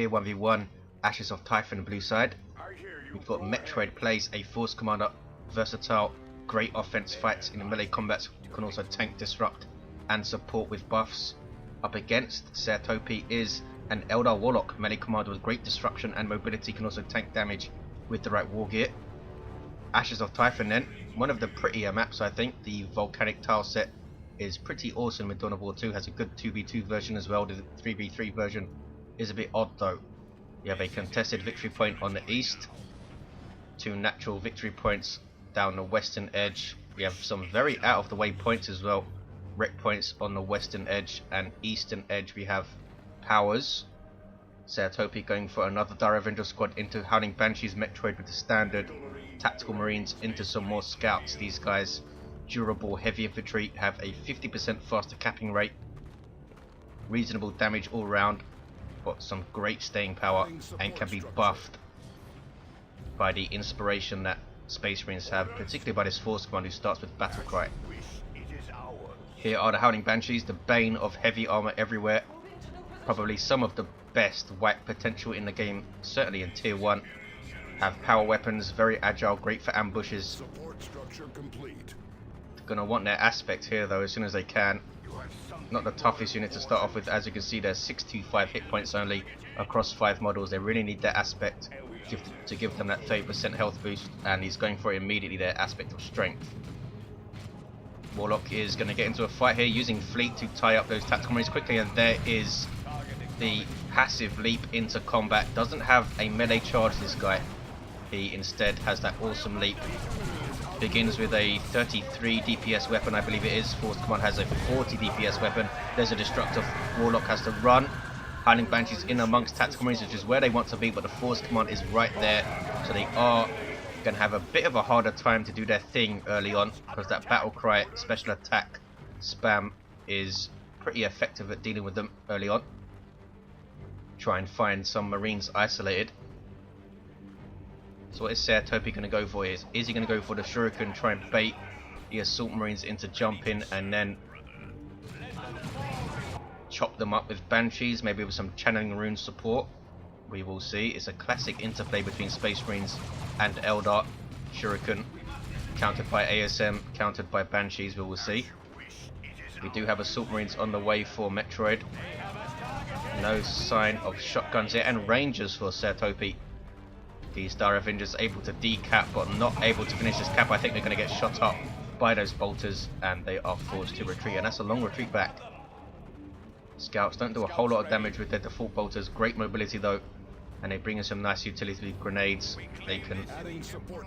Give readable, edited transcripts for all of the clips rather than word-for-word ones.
here, 1v1, Ashes of Typhon blue side. We've got Metroidd plays a force commander, versatile, great offense, fights in melee combats, can also tank, disrupt and support with buffs. Up against Topi is an Eldar Warlock, melee commander with great disruption and mobility, can also tank damage with the right war gear. Ashes of Typhon then, one of the prettier maps I think. The volcanic tile set is pretty awesome with Dawn of War 2, has a good 2v2 version as well. The 3v3 version is a bit odd though. You have a contested victory point on the east, 2 natural victory points down the western edge. We have some very out of the way points as well, wreck points on the western edge and eastern edge. We have powers. Topi going for another Dire Avenger squad into Howling Banshees, Metroidd with the standard tactical marines into some more scouts. These guys, durable heavy infantry, have a 50% faster capping rate, reasonable damage all round, got some great staying power and can be buffed by the inspiration that Space Marines have, particularly by this force command who starts with battle cry. Here are the Howling Banshees, the bane of heavy armor everywhere, probably some of the best wipe potential in the game, certainly in tier 1. Have power weapons, very agile, great for ambushes. They're gonna want their aspect here though as soon as they can. Not the toughest unit to start off with, as you can see there's 625 hit points only across 5 models. They really need their aspect to give them that 30% health boost, and he's going for immediately their aspect of strength. Warlock is going to get into a fight here using fleet to tie up those tactical marines quickly, and there is the passive leap into combat. Doesn't have a melee charge, this guy. He instead has that awesome leap. Begins with a 33 DPS weapon, I believe it is. Force Command has a 40 DPS weapon. There's a destructive. Warlock has to run. Howling Banshees in amongst tactical marines, which is where they want to be, but the Force Command is right there. So they are going to have a bit of a harder time to do their thing early on, because that battle cry special attack spam is pretty effective at dealing with them early on. Try and find some marines isolated. So what is Topi going to go for here? Is he going to go for the shuriken, try and bait the assault marines into jumping and then chop them up with banshees, maybe with some channeling rune support? We will see. It's a classic interplay between Space Marines and Eldar. Shuriken countered by ASM, countered by banshees. We will see. We do have assault marines on the way for Metroidd. No sign of shotguns here, and rangers for Topi. These Dire Avengers able to decap but not able to finish this cap. I think they're going to get shot up by those bolters and they are forced to retreat, and that's a long retreat back. Scouts don't do a whole lot of damage with their default bolters. Great mobility though, and they bring in some nice utility grenades. They can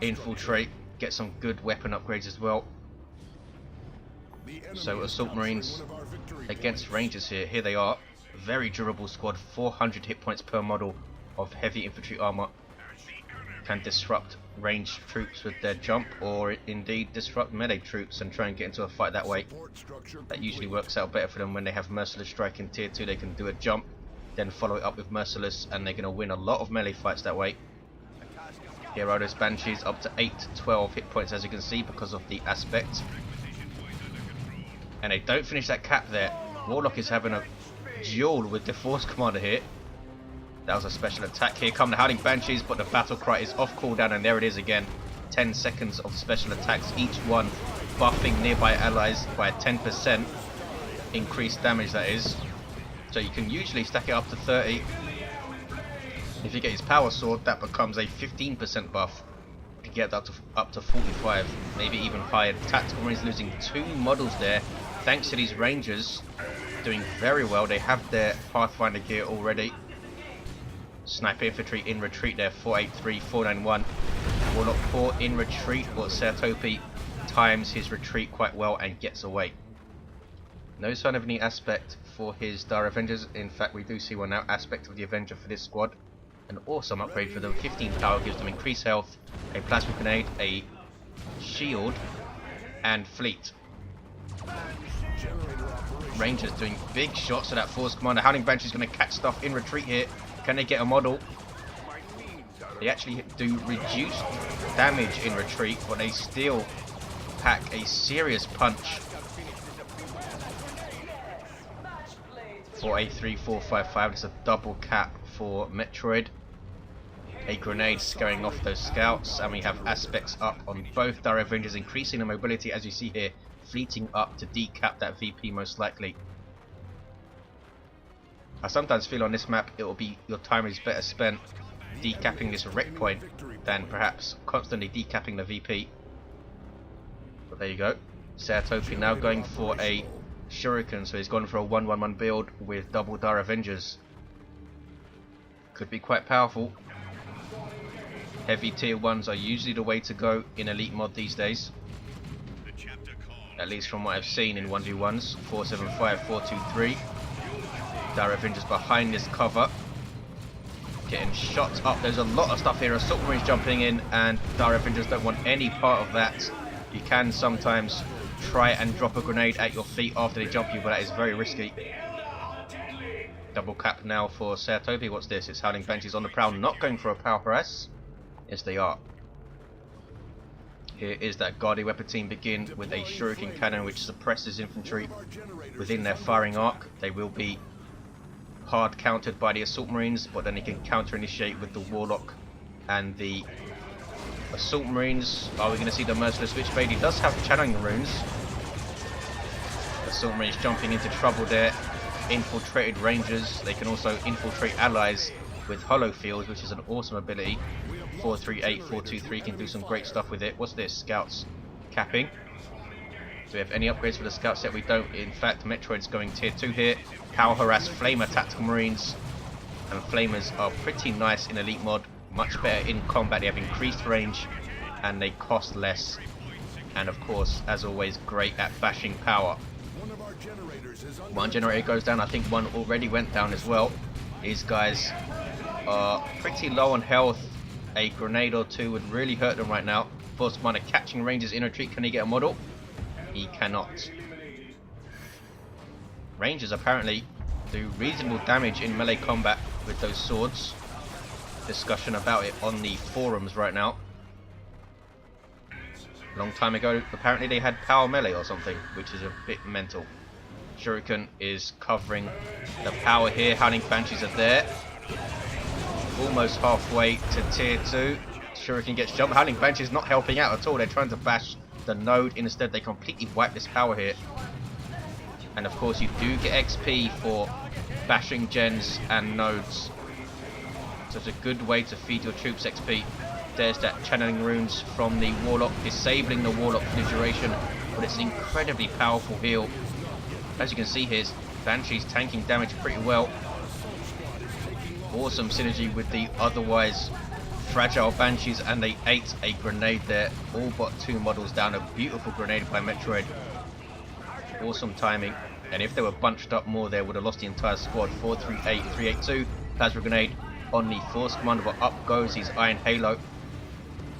infiltrate, get some good weapon upgrades as well. So assault marines against rangers here. Here they are. Very durable squad, 400 hit points per model of heavy infantry armor. Can disrupt ranged troops with their jump, or indeed disrupt melee troops and try and get into a fight that way. That usually works out better for them when they have Merciless Strike in tier 2. They can do a jump, then follow it up with Merciless, and they're going to win a lot of melee fights that way. Here are those Banshees, up to 8 to 12 hit points as you can see because of the aspect. And they don't finish that cap there. Warlock is having a duel with the Force Commander here. That was a special attack. Here come the Howling Banshees, but the battle cry is off cooldown, and there it is again. 10 seconds of special attacks, each one buffing nearby allies by a 10% increased damage, that is. So you can usually stack it up to 30. If you get his power sword, that becomes a 15% buff. You can get that up to 45, maybe even higher. Tactical Marines losing 2 models there, thanks to these Rangers doing very well. They have their Pathfinder gear already. Sniper infantry in retreat there, 483, 491. Warlock 4 in retreat, but Topi times his retreat quite well and gets away. No sign of any aspect for his Dire Avengers. In fact, we do see one now, aspect of the Avenger for this squad. An awesome upgrade for them. 15 power gives them increased health, a plasma grenade, a shield, and fleet. Rangers doing big shots to that Force Commander. Howling Banshee is going to catch stuff in retreat here. Can they get a model? They actually do reduced damage in retreat, but they still pack a serious punch for a 3-4-5-5. It's a double cap for Metroidd. A grenade scaring off those scouts, and we have aspects up on both Dire Avengers, increasing the mobility as you see here, fleeting up to decap that VP most likely. I sometimes feel on this map it will be your time is better spent decapping this wreck point than perhaps constantly decapping the VP. But there you go. Topi now going for a Shuriken, so he's gone for a 1-1-1 build with double Dire Avengers. Could be quite powerful. Heavy tier 1s are usually the way to go in elite mod these days. At least from what I've seen in 1v1s. 475, 423. Dire Avengers behind this cover. Getting shot up. There's a lot of stuff here. Assault Marines jumping in, and Dire Avengers don't want any part of that. You can sometimes try and drop a grenade at your feet after they jump you, but that is very risky. Double cap now for Topi. What's this? It's Howling Banshees on the prowl, not going for a power harass. Yes, they are. Here is that Guardian weapon team begin with a Shuriken cannon which suppresses infantry within their firing arc. They will be hard countered by the Assault Marines, but then they can counter initiate with the Warlock and the Assault Marines. Are we going to see the Merciless Witchblade? He does have channeling runes. Assault Marines jumping into trouble there. Infiltrated Rangers. They can also infiltrate allies with Hollow Field, which is an awesome ability. 438, 423 can do some great stuff with it. What's this? Scouts capping. Do we have any upgrades for the scout set? We don't. In fact, Metroid's going tier 2 here. Power Harass Flamer Tactical Marines. And Flamers are pretty nice in elite mod. Much better in combat. They have increased range and they cost less. And of course, as always, great at bashing power. One generator goes down. I think one already went down as well. These guys are pretty low on health. A grenade or two would really hurt them right now. Force Commander catching Rangers in retreat. Can he get a model? He cannot. Rangers apparently do reasonable damage in melee combat with those swords. Discussion about it on the forums right now. Long time ago, apparently they had power melee or something, which is a bit mental. Shuriken is covering the power here. Howling Banshees are there. Almost halfway to tier 2. Shuriken gets jumped. Howling Banshees not helping out at all. They're trying to bash the node. Instead, they completely wipe this power here. And of course, you do get XP for bashing gens and nodes. So it's a good way to feed your troops XP. There's that channeling runes from the Warlock, disabling the Warlock for the duration. But it's an incredibly powerful heal. As you can see here, Banshee's tanking damage pretty well. Awesome synergy with the otherwise fragile Banshees, and they ate a grenade there. All but 2 models down. A beautiful grenade by Metroidd. Awesome timing. And if they were bunched up more, they would have lost the entire squad. 438, 382. Plasma grenade on the Force Commander, but up goes his Iron Halo.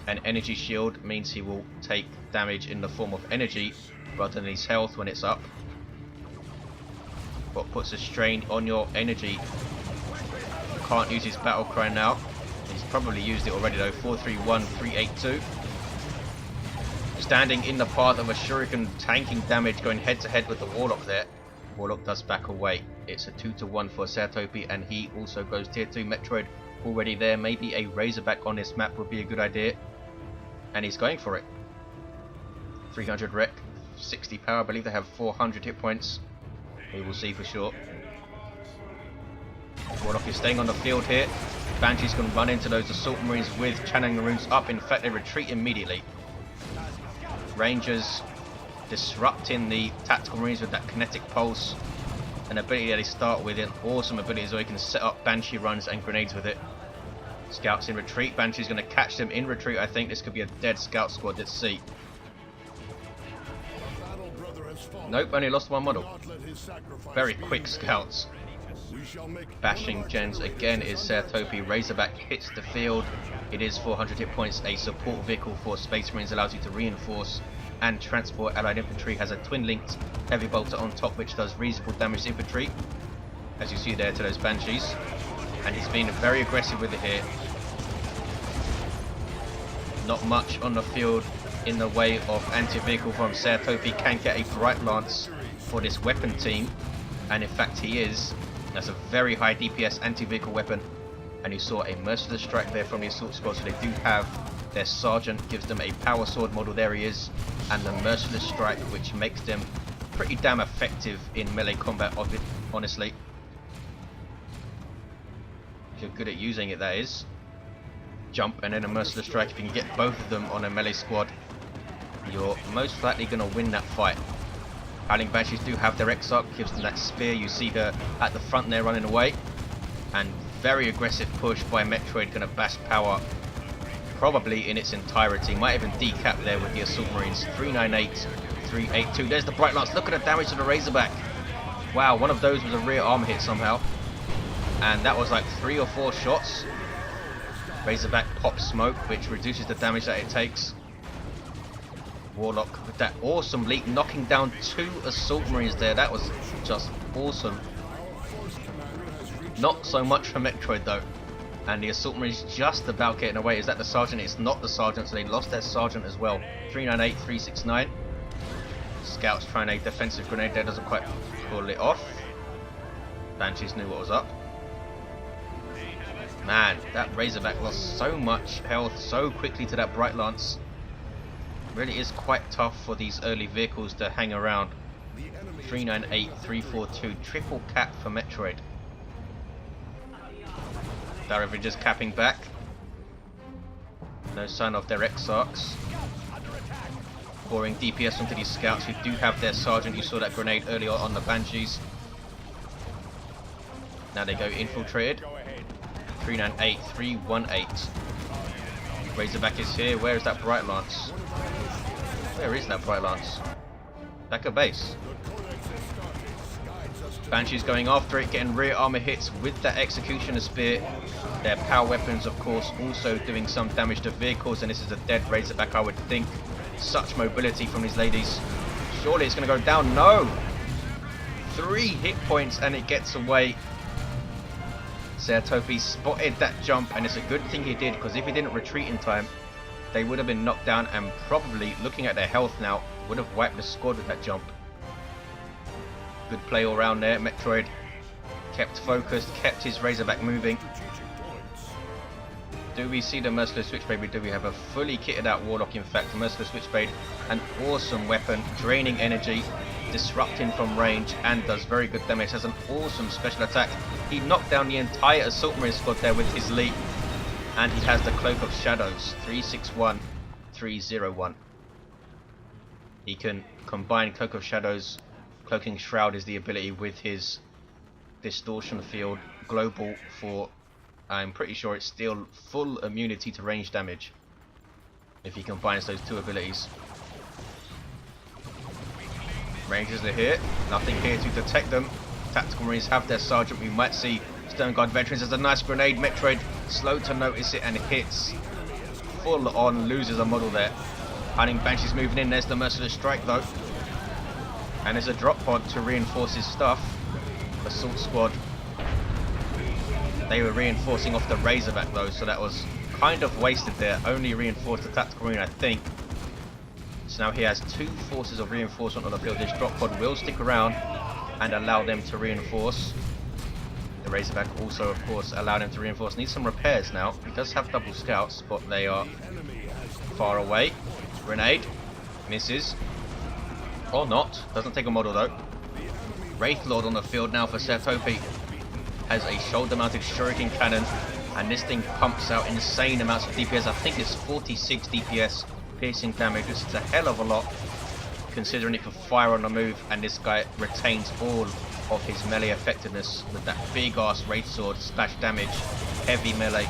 An energy shield means he will take damage in the form of energy rather than his health when it's up. But puts a strain on your energy. Can't use his battle cry now. He's probably used it already though. 431, 382. Standing in the path of a Shuriken, tanking damage, going head to head with the Warlock there. Warlock does back away. It's a 2-1 for Topi, and he also goes tier 2. Metroidd already there. Maybe a Razorback on this map would be a good idea. And he's going for it. 300 rec, 60 power. I believe they have 400 hit points. We will see for sure. Warlock is staying on the field here. Banshees can run into those Assault Marines with channeling runes up. In fact, they retreat immediately. Rangers disrupting the Tactical Marines with that Kinetic Pulse. An ability that they start with, an awesome ability so he can set up Banshee runs and grenades with it. Scouts in retreat. Banshee's going to catch them in retreat. I think this could be a dead scout squad. Let's see. Nope, only lost 1 model. Very quick scouts. Bashing gens again is Topi. Razorback hits the field. It is 400 hit points. A support vehicle for Space Marines allows you to reinforce and transport allied infantry. Has a twin-linked heavy bolter on top which does reasonable damage to infantry, as you see there, to those Banshees. And he's been very aggressive with it here. Not much on the field in the way of anti-vehicle from Topi. Can get a Bright Lance for this weapon team, and in fact he is. That's a very high DPS anti-vehicle weapon. And you saw a merciless strike there from the assault squad, so they do have their sergeant, gives them a power sword model, there he is, and the merciless strike, which makes them pretty damn effective in melee combat, honestly. If you're good at using it, that is. Jump and then a merciless strike. If you can get both of them on a melee squad, you're most likely going to win that fight. Howling Banshees do have their Exarch, gives them that spear. You see her at the front there running away. And very aggressive push by Metroidd, going to bash power probably in its entirety. Might even decap there with the Assault Marines. 398, 382. There's the Bright Lance. Look at the damage to the Razorback. Wow, one of those was a rear arm hit somehow. And that was like 3 or 4 shots. Razorback pops smoke, which reduces the damage that it takes. Warlock with that awesome leap, knocking down 2 Assault Marines there. That was just awesome. Not so much for Metroidd though. And the Assault Marines just about getting away. Is that the Sergeant? It's not the Sergeant, so they lost their Sergeant as well. 398, 369. Scouts trying a defensive grenade there, doesn't quite pull it off. Banshees knew what was up. Man, that Razorback lost so much health so quickly to that Bright Lance. Really is quite tough for these early vehicles to hang around. 398, 342, triple cap for Metroidd. Daravengers capping back. No sign of their Exarchs. Pouring DPS onto these scouts who do have their Sergeant. You saw that grenade earlier on the Banshees. Now they go infiltrated. 398, 318. Razorback is here. Where is that Bright Lance? Where is that Bright Lance? Back at base. Banshees going after it, getting rear armor hits with that Executioner Spear. Their power weapons, of course, also doing some damage to vehicles, and this is a dead Razorback, I would think. Such mobility from these ladies. Surely it's going to go down. No! 3 hit points and it gets away. Topi spotted that jump, and it's a good thing he did, because if he didn't retreat in time, they would have been knocked down, and probably, looking at their health now, would have wiped the squad with that jump. Good play all round there. Metroidd kept focused, kept his Razorback moving. Do we see the Merciless Switchblade? We do. We have a fully kitted out Warlock, in fact. The Merciless Switchblade, an awesome weapon, draining energy, disrupting from range, and does very good damage. Has an awesome special attack. He knocked down the entire Assault Marine squad there with his leap. And he has the Cloak of Shadows. 361, 301. He can combine Cloak of Shadows. Cloaking Shroud is the ability with his Distortion Field. Global for, I'm pretty sure it's still full immunity to range damage, if he combines those 2 abilities. Rangers are here. Nothing here to detect them. Tactical Marines have their Sergeant. We might see Stone Guard Veterans. There's a nice grenade. Metroidd slow to notice it and hits. Full on, loses a model there. Hiding Banshees moving in. There's the Merciless Strike though. And there's a drop pod to reinforce his stuff. Assault Squad. They were reinforcing off the Razorback though, so that was kind of wasted there. Only reinforced the Tactical Marine, I think. So now he has 2 forces of reinforcement on the field. This drop pod will stick around and allow them to reinforce. The Razorback also, of course, allow them to reinforce. Needs some repairs now. He does have double scouts, but they are far away. Grenade. Misses. Or not. Doesn't take a model though. Wraith Lord on the field now for Topi. Has a shoulder-mounted shuriken cannon, and this thing pumps out insane amounts of DPS. I think it's 46 DPS piercing damage, which is a hell of a lot, considering it can fire on the move, and this guy retains all of his melee effectiveness with that big-ass Wraith Sword, splash damage, heavy melee.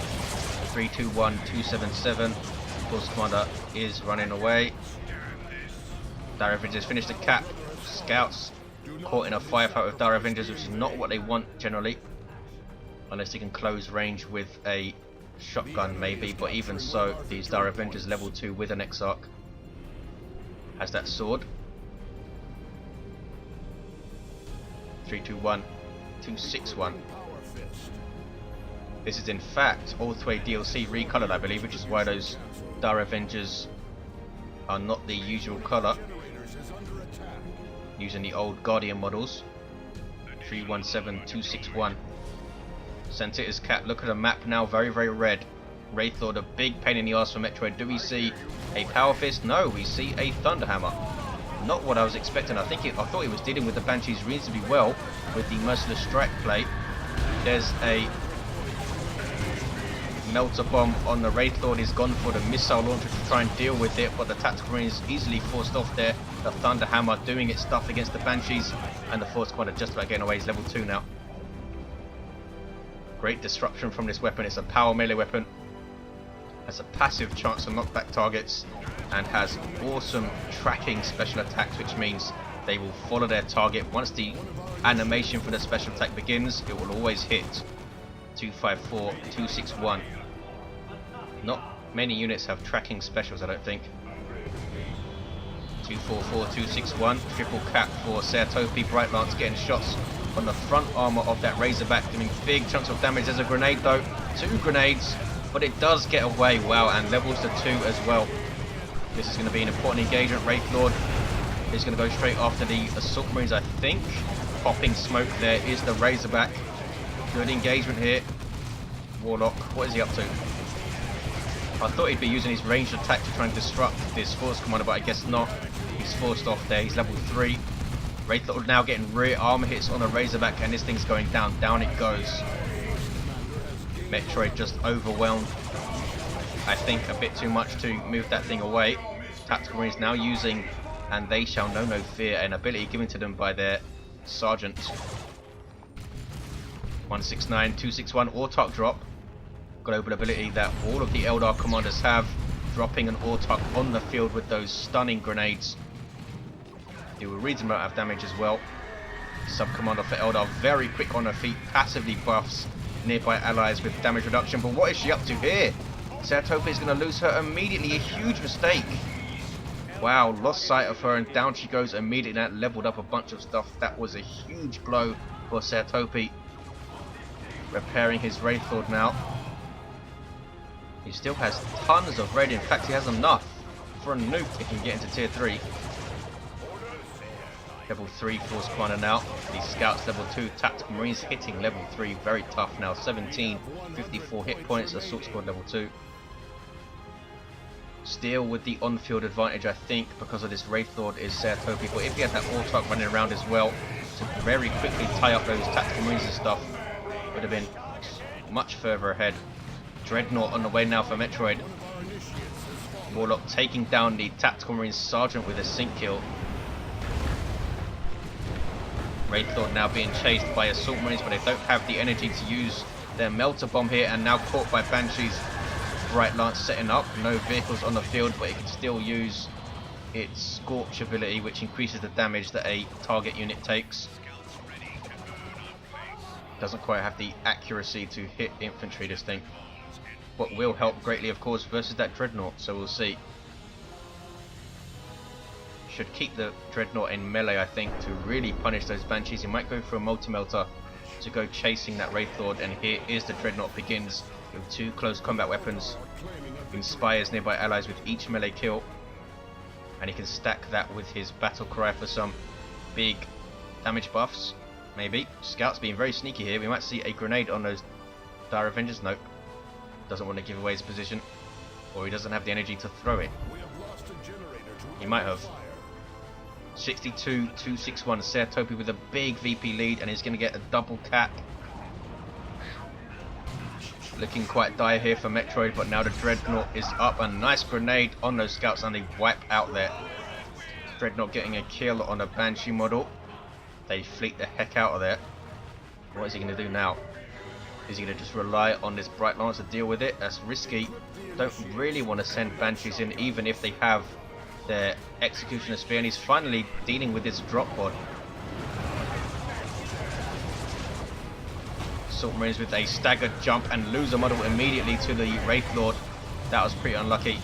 321, 277. Force Commander is running away. Daravengers finished the cap. Scouts caught in a firefight with Daravengers, which is not what they want generally. Unless they can close range with a shotgun maybe, but even so, these Daravengers level 2 with an Exarch. Has that sword. 321, 261. This is in fact Allthway DLC recolored, I believe, which is why those Daravengers are not the usual colour. Using the old Guardian models. 317, 261. Sent it as cat. Look at the map now, very, very red. Wraith Lord, a big pain in the ass for Metroid. Do we see a Power Fist? No, we see a Thunder Hammer. Not what I was expecting. I thought he was dealing with the Banshees reasonably well with the Merciless Strike play. There's a Melter Bomb on the Wraith Lord. He's gone for the missile launcher to try and deal with it, but the Tactical Marine is easily forced off there. The Thunder Hammer doing its stuff against the Banshees, and the Force Commander just about getting away. He's level 2 now. Great disruption from this weapon. It's a power melee weapon. Has a passive chance to knock back targets and has awesome tracking special attacks, which means they will follow their target. Once the animation for the special attack begins, it will always hit 254, 261. Not many units have tracking specials, I don't think. 244, 261. Triple cap for Topi. Bright Lance getting shots on the front armor of that Razorback, doing big chunks of damage. There's a grenade though. 2 grenades, but it does get away. Wow, and levels to 2 as well. This is going to be an important engagement. Wraith Lord is going to go straight after the Assault Marines, I think. Popping smoke there is the Razorback. Good engagement here. Warlock, what is he up to? I thought he'd be using his ranged attack to try and disrupt this Force Commander, but I guess not. He's forced off there. He's level 3. Wraith Lord now getting rear armor hits on the Razorback, and this thing's going down. Down it goes. Metroid just overwhelmed. I think a bit too much to move that thing away. Tactical Marines now using And They Shall Know No Fear, an ability given to them by their sergeant. 169, 261 Autarch drop. Global ability that all of the Eldar commanders have, dropping an Autarch on the field with those stunning grenades. Do a reasonable amount of damage as well. Sub-commander for Eldar, very quick on her feet, passively buffs nearby allies with damage reduction. But what is she up to here? Topi is going to lose her immediately, a huge mistake. Wow, lost sight of her and down she goes immediately. That leveled up a bunch of stuff. That was a huge blow for Topi. Repairing his Wraith Lord now. He still has tons of red. In fact, he has enough for a nuke if he can get into tier 3. Level 3 Force Commander now. These scouts level 2. Tactical Marines hitting level 3. Very tough now. 17, 54 hit points. Assault Squad level 2. Still with the on-field advantage, I think, because of this Wraith Lord is Topi. But if he had that Autarch running around as well to very quickly tie up those Tactical Marines and stuff, would have been much further ahead. Dreadnought on the way now for Metroid. Warlock taking down the Tactical Marine Sergeant with a sync kill. Wraith Lord now being chased by Assault Marines, but they don't have the energy to use their Melter Bomb here, and now caught by Banshees. Bright Lance setting up, no vehicles on the field, but it can still use its Scorch ability, which increases the damage that a target unit takes. Doesn't quite have the accuracy to hit infantry, this thing. What will help greatly, of course, versus that Dreadnought, so we'll see. Should keep the Dreadnought in melee, I think, to really punish those Banshees. He might go for a multi-melter to go chasing that Wraith Lord, and here is the Dreadnought begins with 2 close combat weapons. Inspires nearby allies with each melee kill, and he can stack that with his battle cry for some big damage buffs. Maybe. Scouts being very sneaky here. We might see a grenade on those Dire Avengers. Nope. Doesn't want to give away his position, or he doesn't have the energy to throw it. He might have. 62, 261 Topi with a big VP lead, and he's going to get a double cap. Looking quite dire here for Metroid, but now the Dreadnought is up. A nice grenade on those scouts, and they wipe out there. Dreadnought getting a kill on a Banshee model. They fleet the heck out of there. What is he going to do now? Is he going to just rely on this Bright Lance to deal with it? That's risky. Don't really want to send Banshees in, even if they have their Executioner Spear. And he's finally dealing with this drop pod. Assault Marines with a staggered jump and lose a model immediately to the Wraith Lord. That was pretty unlucky.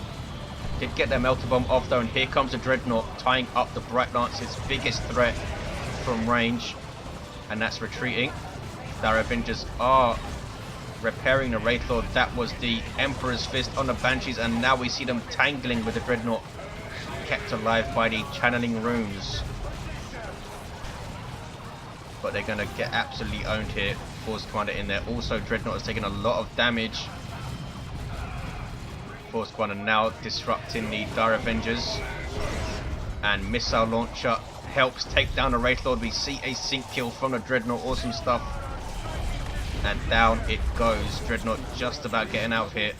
Did get their Melter Bomb off though, and here comes the Dreadnought tying up the Bright Lance, its biggest threat from range, and that's retreating. Dire Avengers are repairing the Wraith Lord. That was the Emperor's Fist on the Banshees, and now we see them tangling with the Dreadnought, kept alive by the channeling runes. but they're going to get absolutely owned here. Force Commander in there. Also, Dreadnought has taken a lot of damage. Force Commander now disrupting the Dire Avengers. And Missile Launcher helps take down the Wraith Lord. We see a sync kill from the Dreadnought. Awesome stuff. And down it goes. Dreadnought just about getting out of here.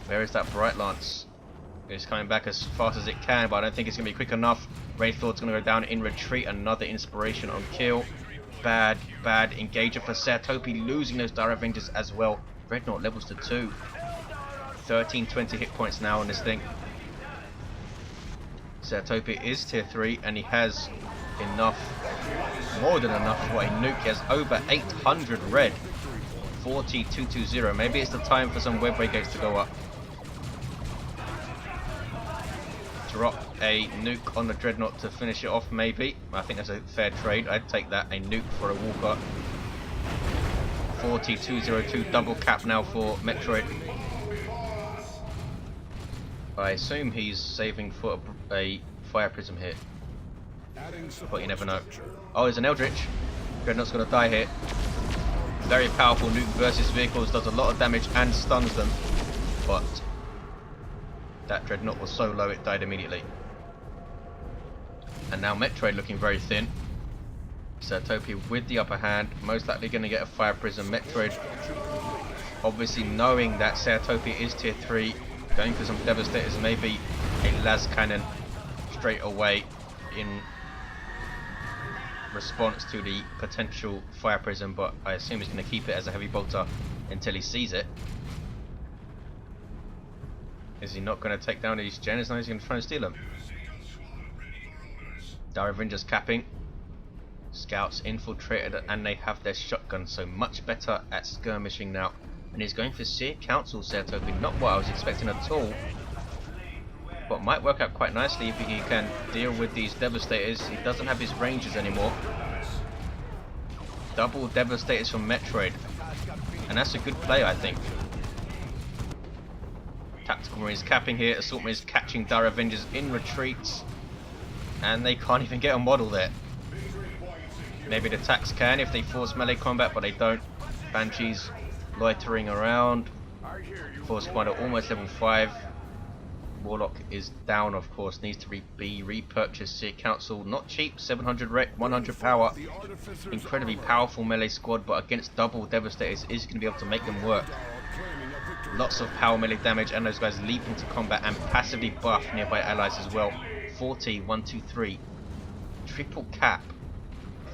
Where is that Bright Lance? It's coming back as fast as it can, but I don't think it's going to be quick enough. Wraith Lord's going to go down in retreat. Another inspiration on kill. Bad engager for Ser Topi, losing those Dire Avengers as well. Dreadnought levels to 2. 1320 hit points now on this thing. Ser Topi is tier 3 and he has enough, more than enough for a nuke. He has over 800 red. 40220. Maybe it's the time for some web gates to go up. Drop a nuke on the Dreadnought to finish it off, maybe. I think that's a fair trade. I'd take that. A nuke for a Walker. 40202. Double cap now for Metroidd. I assume he's saving for a Fire Prism here. But you never know. Oh, there's an Eldritch. Dreadnought's going to die here. Very powerful nuke versus vehicles. Does a lot of damage and stuns them. But that Dreadnought was so low it died immediately. And now Metroidd looking very thin. So Topi with the upper hand. Most likely going to get a Fire Prism. Metroidd obviously knowing that Ser Topi is tier 3. Going for some Devastators, maybe a las cannon straight away in response to the potential Fire Prism, but I assume he's going to keep it as a heavy bolter until he sees it. Is he not going to take down these gens? No, he's going to try and steal them. Dire Avengers capping. Scouts infiltrated and they have their shotguns, so much better at skirmishing now. And he's going for Seer Council, Ser Topi. Not what I was expecting at all. But might work out quite nicely if he can deal with these Devastators. He doesn't have his Rangers anymore. Double Devastators from Metroidd. And that's a good play, I think. Tactical Marines capping here. Assault Marines catching Dire Avengers in retreats. And they can't even get a model there. Maybe the Tax can if they force melee combat, but they don't. Banshees loitering around. Force Commander almost level 5. Warlock is down, of course. Needs to be repurchased. Seer Council, not cheap. 700 rec, 100 power. Incredibly powerful melee squad, but against double Devastators is going to be able to make them work. Lots of power melee damage, and those guys leap into combat and passively buff nearby allies as well. 40, 1, 2, 3. Triple cap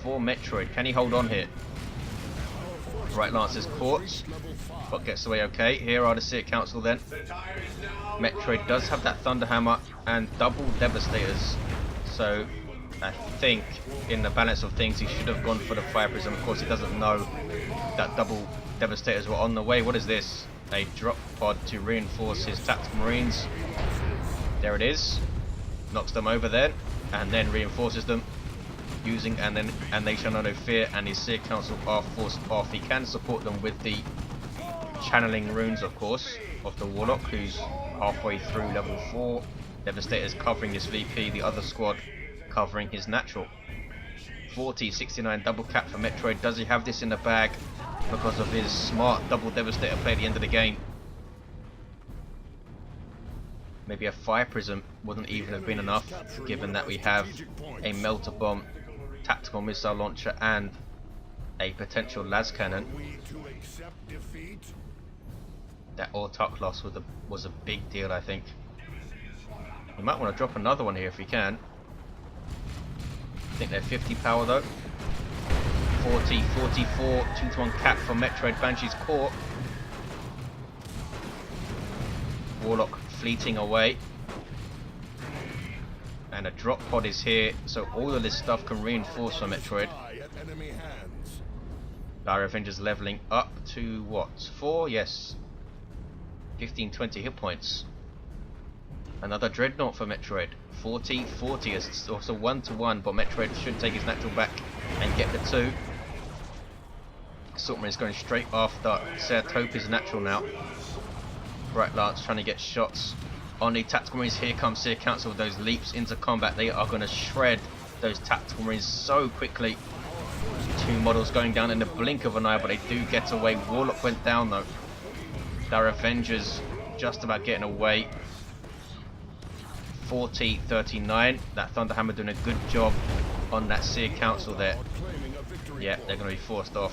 for Metroidd. Can he hold on here? Right Lance is caught, but gets away okay. Here are the Seer Council then. Metroidd does have that Thunderhammer and double Devastators, so I think in the balance of things he should have gone for the Fire Prism. Of course he doesn't know that double Devastators were on the way. What is this? A drop pod to reinforce his Tactical Marines. There it is. Knocks them over then, and then reinforces them. Using and they shall know no fear, and his Seer Council are forced off. He can support them with the channeling runes, of course, of the Warlock, who's halfway through level 4. Devastators covering his VP, the other squad covering his natural. 40, 69 double cap for Metroidd. Does he have this in the bag because of his smart double Devastator play at the end of the game? Maybe a Fire Prism wouldn't even have been enough, given that we have a Melter Bomb, Tactical Missile Launcher and a potential las cannon. That Autark loss was a big deal, I think. You might want to drop another one here if you can. I think they're 50 power though. 40, 44, 2-to-1 cap for Metroidd. Banshee's caught. Warlock fleeting away. And a drop pod is here, so all of this stuff can reinforce for Metroidd. Dire Avengers leveling up to what? 4? Yes. 15, 20 hit points. Another Dreadnought for Metroidd. 40, 40. It's also 1-to-1, but Metroidd should take his natural back and get the 2. Assault Marine is going straight after Ser Topi's natural now. Bright Lance trying to get shots on the Tactical Marines. Here comes Seer Council with those leaps into combat. They are going to shred those tactical marines so quickly. 2 models going down in the blink of an eye, but they do get away. Warlock went down though. Their Avengers just about getting away. 40-39. That Thunderhammer doing a good job on that Seer Council there. Yeah, they're going to be forced off.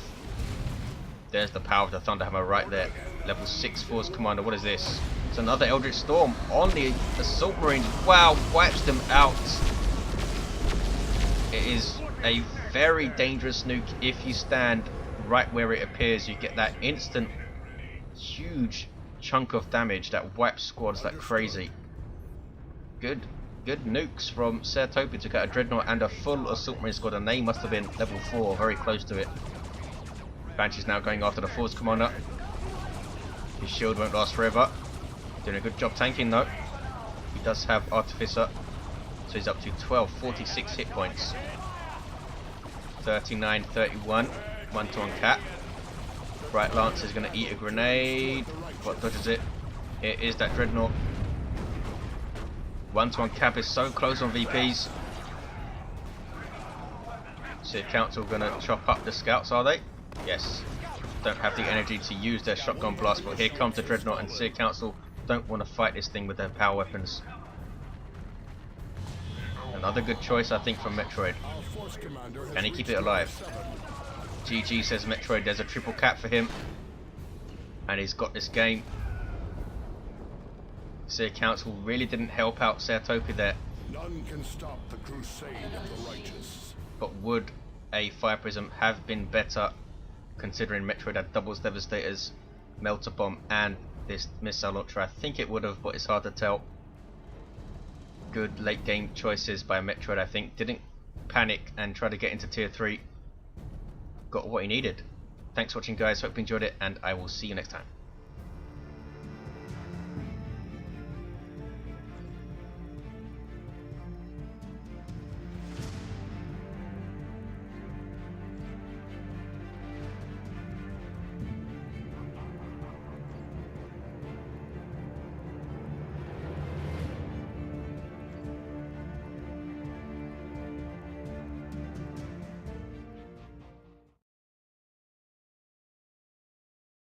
There's the power of the Thunderhammer right there. Level 6 Force Commander. What is this? It's another Eldritch Storm on the Assault Marines. Wow, wipes them out. It is a very dangerous nuke. If you stand right where it appears, you get that instant huge chunk of damage that wipes squads like crazy. Good nukes from Topi. Took out a Dreadnought and a full Assault Marine squad, and they must have been level 4, very close to it. Banshee's now going after the Force Commander. His shield won't last forever. Doing a good job tanking though. He does have Artificer, so he's up to 46 hit points. 39-31. 1 to uncap. Bright Lance is going to eat a grenade. What dodges it? It is that Dreadnought. 1 to uncap is so close on VPs. Seer Council going to chop up the scouts, are they? Yes. Don't have the energy to use their shotgun blast, but here comes the Dreadnought, and Seer Council don't want to fight this thing with their power weapons. Another good choice, I think, from Metroidd. Can he keep it alive? GG, says Metroidd. There's a triple cap for him, and he's got this game. Seer Council really didn't help out Topi there. None can stop the crusade of the righteous. But would a Fire Prism have been better, considering Metroidd had doubles Devastators, Melter Bomb, and this Missile Launcher? I think it would have, but it's hard to tell. Good late game choices by Metroidd, I think. Didn't panic and try to get into tier 3. Got what he needed. Thanks for watching, guys. Hope you enjoyed it, and I will see you next time.